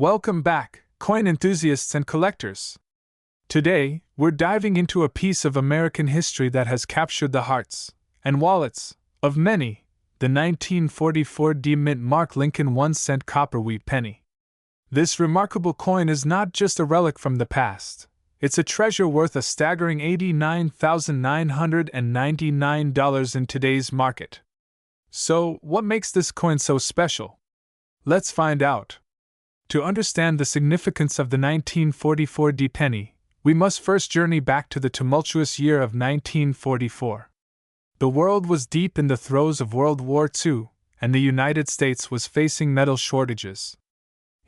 Welcome back, coin enthusiasts and collectors. Today, we're diving into a piece of American history that has captured the hearts and wallets of many, the 1944 D-Mint Mark Lincoln 1-cent copper wheat penny. This remarkable coin is not just a relic from the past, it's a treasure worth a staggering $89,999 in today's market. So, what makes this coin so special? Let's find out. To understand the significance of the 1944 D-penny, we must first journey back to the tumultuous year of 1944. The world was deep in the throes of World War II, and the United States was facing metal shortages.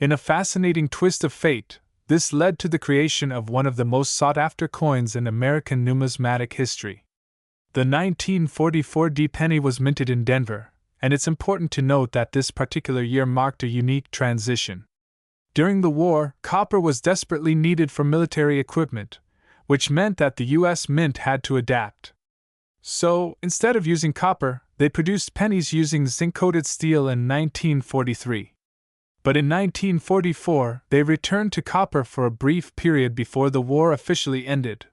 In a fascinating twist of fate, this led to the creation of one of the most sought-after coins in American numismatic history. The 1944 D-penny was minted in Denver, and it's important to note that this particular year marked a unique transition. During the war, copper was desperately needed for military equipment, which meant that the U.S. Mint had to adapt. So, instead of using copper, they produced pennies using zinc-coated steel in 1943. But in 1944, they returned to copper for a brief period before the war officially ended.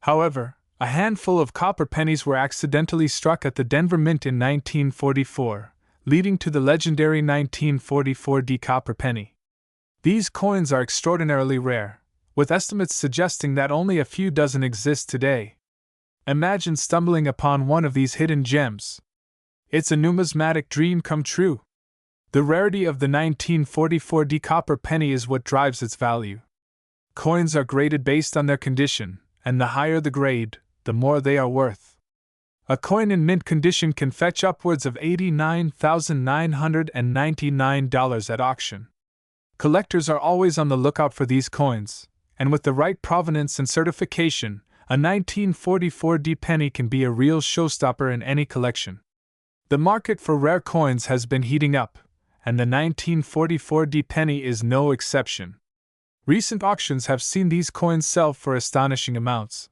However, a handful of copper pennies were accidentally struck at the Denver Mint in 1944, leading to the legendary 1944 D copper penny. These coins are extraordinarily rare, with estimates suggesting that only a few dozen exist today. Imagine stumbling upon one of these hidden gems. It's a numismatic dream come true. The rarity of the 1944 D copper penny is what drives its value. Coins are graded based on their condition, and the higher the grade, the more they are worth. A coin in mint condition can fetch upwards of $89,999 at auction. Collectors are always on the lookout for these coins, and with the right provenance and certification, a 1944 D-penny can be a real showstopper in any collection. The market for rare coins has been heating up, and the 1944 D-penny is no exception. Recent auctions have seen these coins sell for astonishing amounts.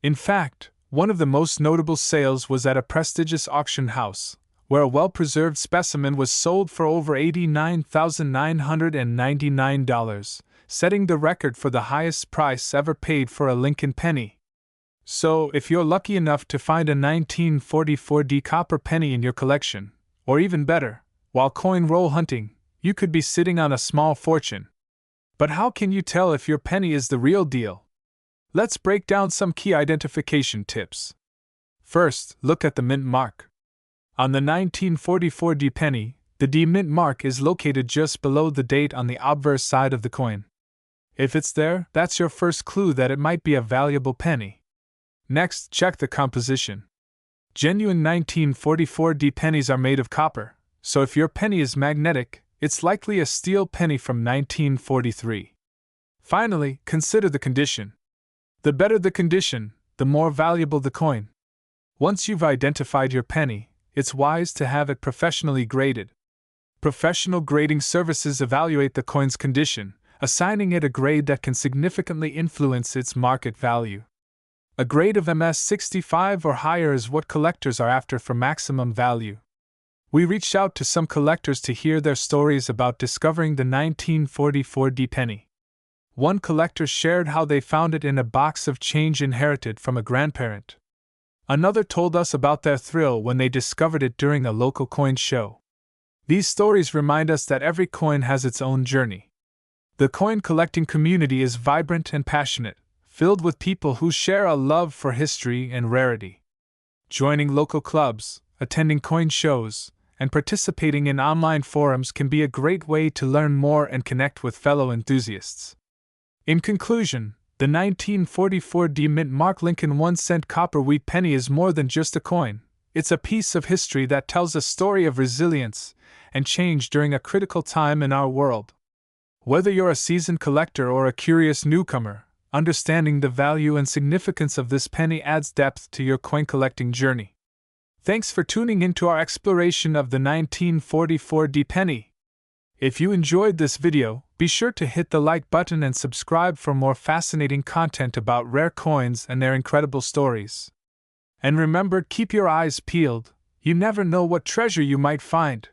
In fact, one of the most notable sales was at a prestigious auction house, where a well-preserved specimen was sold for over $89,999, setting the record for the highest price ever paid for a Lincoln penny. So, if you're lucky enough to find a 1944 D copper penny in your collection, or even better, while coin roll hunting, you could be sitting on a small fortune. But how can you tell if your penny is the real deal? Let's break down some key identification tips. First, look at the mint mark. On the 1944 D-penny, the D-mint mark is located just below the date on the obverse side of the coin. If it's there, that's your first clue that it might be a valuable penny. Next, check the composition. Genuine 1944 D-pennies are made of copper, so if your penny is magnetic, it's likely a steel penny from 1943. Finally, consider the condition. The better the condition, the more valuable the coin. Once you've identified your penny, it's wise to have it professionally graded. Professional grading services evaluate the coin's condition, assigning it a grade that can significantly influence its market value. A grade of MS65 or higher is what collectors are after for maximum value. We reached out to some collectors to hear their stories about discovering the 1944 D-penny. One collector shared how they found it in a box of change inherited from a grandparent. Another told us about their thrill when they discovered it during a local coin show. These stories remind us that every coin has its own journey. The coin collecting community is vibrant and passionate, filled with people who share a love for history and rarity. Joining local clubs, attending coin shows, and participating in online forums can be a great way to learn more and connect with fellow enthusiasts. In conclusion, the 1944 D-Mint Mark Lincoln 1-cent copper wheat penny is more than just a coin. It's a piece of history that tells a story of resilience and change during a critical time in our world. Whether you're a seasoned collector or a curious newcomer, understanding the value and significance of this penny adds depth to your coin collecting journey. Thanks for tuning into our exploration of the 1944 D-penny. If you enjoyed this video, be sure to hit the like button and subscribe for more fascinating content about rare coins and their incredible stories. And remember, keep your eyes peeled, you never know what treasure you might find.